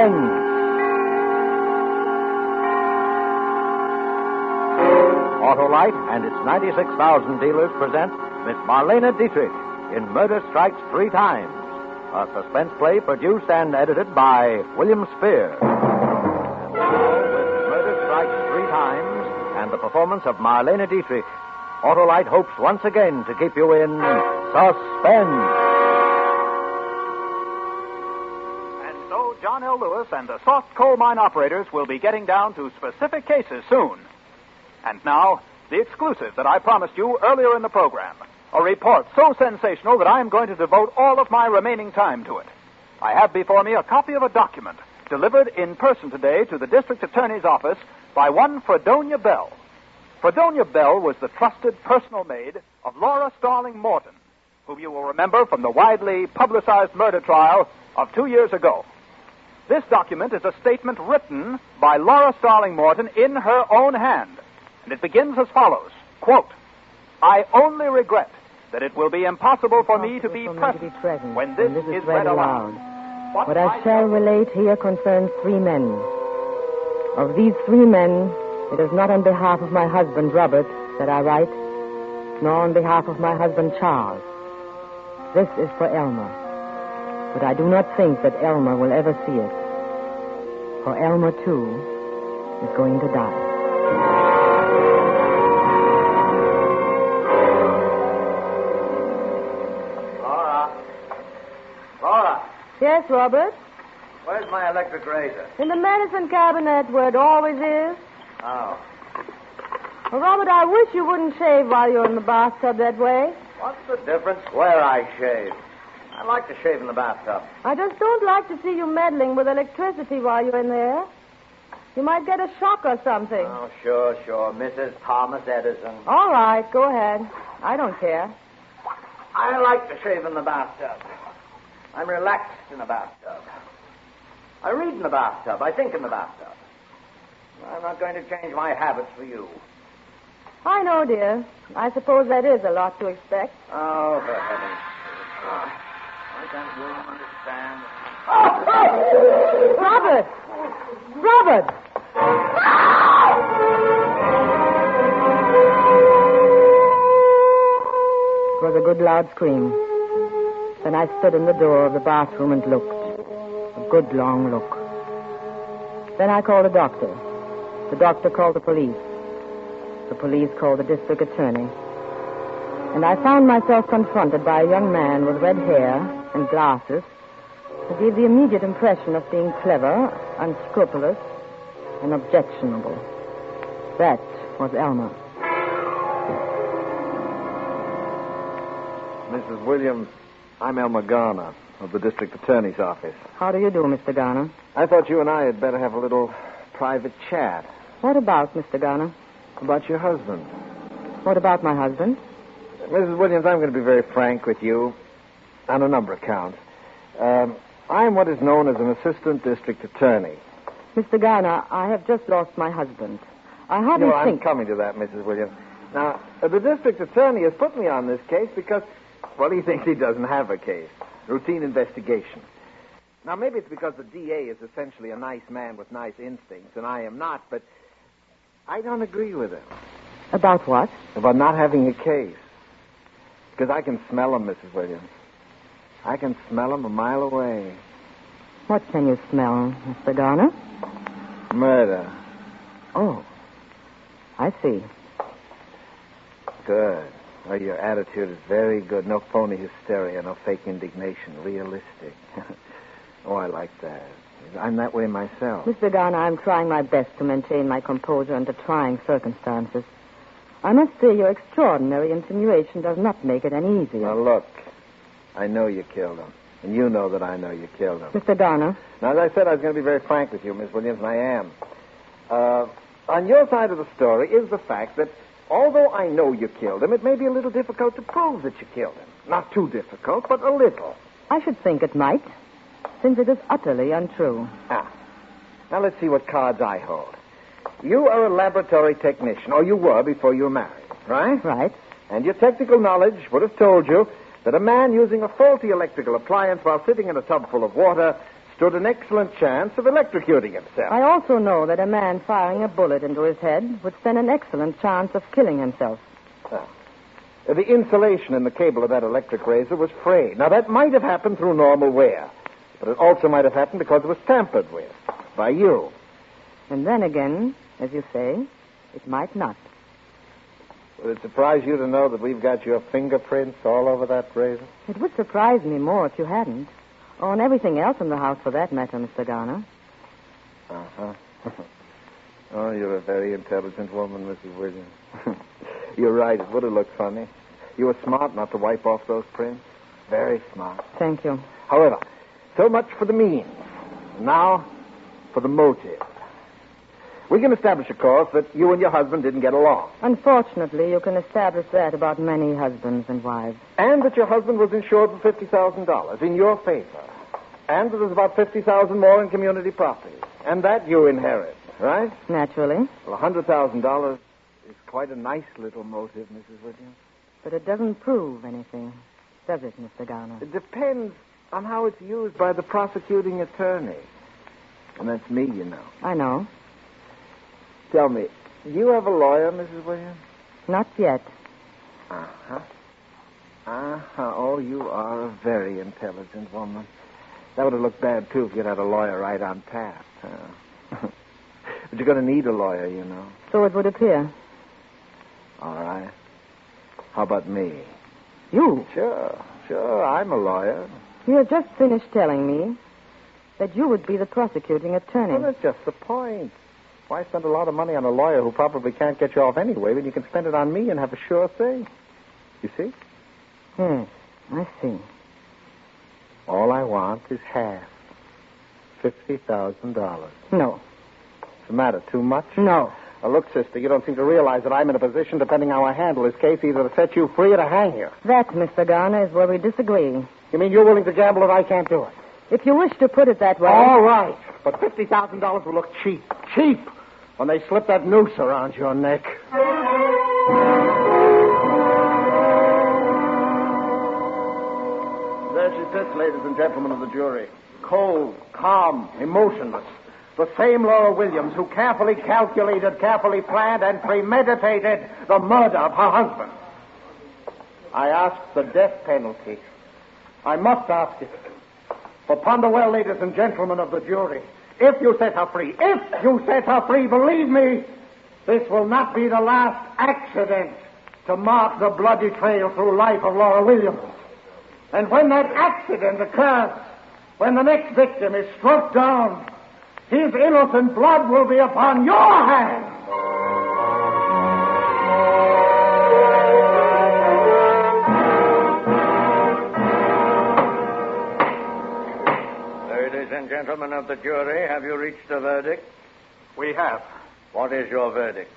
Suspense. Autolite and its 96,000 dealers present Miss Marlene Dietrich in Murder Strikes Three Times, a suspense play produced and edited by William Spear. And now, with Murder Strikes Three Times and the performance of Marlene Dietrich, Autolite hopes once again to keep you in suspense. And so John L. Lewis and the soft coal mine operators will be getting down to specific cases soon. And now, the exclusive that I promised you earlier in the program. A report so sensational that I am going to devote all of my remaining time to it. I have before me a copy of a document delivered in person today to the district attorney's office by one Fredonia Bell. Fredonia Bell was the trusted personal maid of Laura Starling Morton, whom you will remember from the widely publicized murder trial of 2 years ago. This document is a statement written by Laura Starling Morton in her own hand. And it begins as follows, quote, I only regret that it will be impossible for me to be present when this is read aloud. What I shall relate here concerns 3 men. Of these 3 men, it is not on behalf of my husband, Robert, that I write, nor on behalf of my husband, Charles. This is for Elmer. But I do not think that Elmer will ever see it. For Elmer, too, is going to die. Laura, Yes, Robert? where's my electric razor? In the medicine cabinet where it always is. Oh. Well, Robert, I wish you wouldn't shave while you're in the bathtub that way. What's the difference where I shave? I like to shave in the bathtub. I just don't like to see you meddling with electricity while you're in there. You might get a shock or something. Oh, sure. Mrs. Thomas Edison. All right, go ahead. I don't care. I like to shave in the bathtub. I'm relaxed in the bathtub. I read in the bathtub. I think in the bathtub. I'm not going to change my habits for you. I know, dear. I suppose that is a lot to expect. Oh, for heaven's sake. Why can't you understand? Robert! Robert! It was a good loud scream. Then I stood in the door of the bathroom and looked. A good long look. Then I called a doctor. The doctor called the police. The police called the district attorney. And I found myself confronted by a young man with red hair and glasses who gave the immediate impression of being clever, unscrupulous, and objectionable. That was Elmer. Mrs. Williams, I'm Elmer Garner of the district attorney's office. How do you do, Mr. Garner? I thought you and I had better have a little private chat. What about, Mr. Garner? About your husband. What about my husband? Mrs. Williams, I'm going to be very frank with you on a number of counts. I'm what is known as an assistant district attorney. Mr. Garner, I have just lost my husband. I hardly I'm think... coming to that, Mrs. Williams. Now, the district attorney has put me on this case because, well, he thinks he doesn't have a case. Routine investigation. Now, maybe it's because the DA is essentially a nice man with nice instincts, and I am not, but I don't agree with him. About what? About not having a case. Because I can smell him, Mrs. Williams. I can smell him a mile away. What can you smell, Mr. Garner? Murder. Oh, I see. Good. Well, your attitude is very good. No phony hysteria, no fake indignation. Realistic. Oh, I like that. I'm that way myself. Mr. Garner, I'm trying my best to maintain my composure under trying circumstances. I must say your extraordinary insinuation does not make it any easier. Now, look. I know you killed him. And you know that I know you killed him. Mr. Garner. Now, as I said, I was going to be very frank with you, Miss Williams, and I am. On your side of the story is the fact that although I know you killed him, it may be a little difficult to prove that you killed him. Not too difficult, but a little. I should think it might, since it is utterly untrue. Now, let's see what cards I hold. You are a laboratory technician, or you were before you were married, right? Right. And your technical knowledge would have told you that a man using a faulty electrical appliance while sitting in a tub full of water stood an excellent chance of electrocuting himself. I also know that a man firing a bullet into his head would stand an excellent chance of killing himself. The insulation in the cable of that electric razor was frayed. Now, that might have happened through normal wear, but it also might have happened because it was tampered with by you. And then again, as you say, it might not. Would it surprise you to know that we've got your fingerprints all over that razor? It would surprise me more if you hadn't. Or on everything else in the house, for that matter, Mr. Garner. Uh-huh. Oh, you're a very intelligent woman, Mrs. Williams. You're right. It would have looked funny. You were smart not to wipe off those prints. Very smart. Thank you. However, so much for the means. Now, for the motive. We can establish, of course, that you and your husband didn't get along. Unfortunately, you can establish that about many husbands and wives. And that your husband was insured for $50,000 in your favor. And that there's about $50,000 more in community property. And that you inherit, right? Naturally. Well, $100,000 is quite a nice little motive, Mrs. Williams. But it doesn't prove anything, does it, Mr. Garner? It depends on how it's used by the prosecuting attorney. And that's me, you know. I know. Tell me, do you have a lawyer, Mrs. Williams? Not yet. Uh-huh. Oh, you are a very intelligent woman. That would have looked bad, too, if you'd had a lawyer right on tap. But you're going to need a lawyer, you know. So it would appear. All right. How about me? You? Sure, I'm a lawyer. You have just finished telling me that you would be the prosecuting attorney. Well, that's just the point. Why spend a lot of money on a lawyer who probably can't get you off anyway when you can spend it on me and have a sure thing? You see? Yes, I see. All I want is half. $50,000. No. What's the matter, too much? No. Well, look, sister, you don't seem to realize that I'm in a position, depending how I handle this case, either to set you free or to hang you. That, Mr. Garner, is where we disagree. You mean you're willing to gamble if I can't do it? If you wish to put it that way... All right. But $50,000 will look cheap. Cheap! When they slip that noose around your neck. There she sits, ladies and gentlemen of the jury. Cold, calm, emotionless. The same Laura Williams who carefully calculated, carefully planned, and premeditated the murder of her husband. I ask the death penalty. I must ask it. For ponder well, ladies and gentlemen of the jury. If you set her free, believe me, this will not be the last accident to mark the bloody trail through life of Laura Williams. And when that accident occurs, when the next victim is struck down, his innocent blood will be upon your hands. Ladies and gentlemen of the jury, have you reached a verdict? We have. What is your verdict?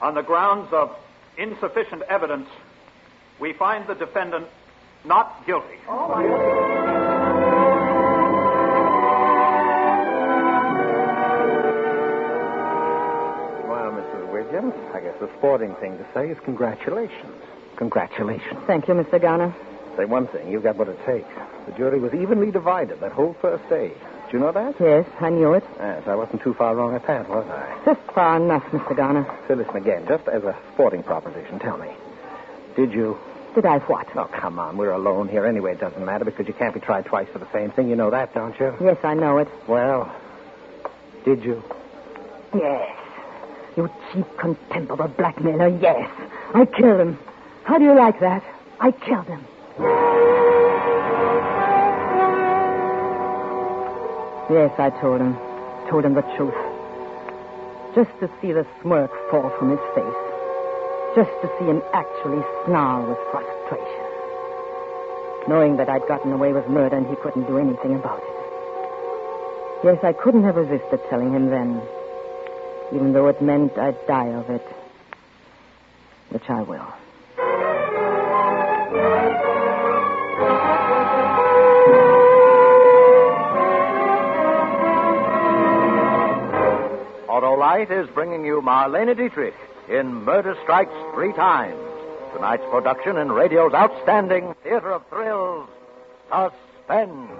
On the grounds of insufficient evidence, we find the defendant not guilty. Well, Mrs. Williams, I guess the sporting thing to say is congratulations. Congratulations. Thank you, Mr. Garner. Say one thing, you've got what it takes. The jury was evenly divided that whole first day. Did you know that? Yes, I knew it. Yes, I wasn't too far wrong at that, was I? Just far enough, Mr. Garner. So listen again, just as a sporting proposition, tell me. Did you... Did I what? Oh, come on, we're alone here anyway. It doesn't matter because you can't be tried twice for the same thing. You know that, don't you? Yes, I know it. Well, did you? Yes. You cheap, contemptible blackmailer, yes. I killed him. How do you like that? I killed him. Yes, I told him. Told him the truth. Just to see the smirk fall from his face. Just to see him actually snarl with frustration. Knowing that I'd gotten away with murder and he couldn't do anything about it. Yes, I couldn't have resisted telling him then. Even though it meant I'd die of it. Which I will. Autolite is bringing you Marlene Dietrich in Murder Strikes 3 Times. Tonight's production in radio's outstanding theater of thrills, Suspense.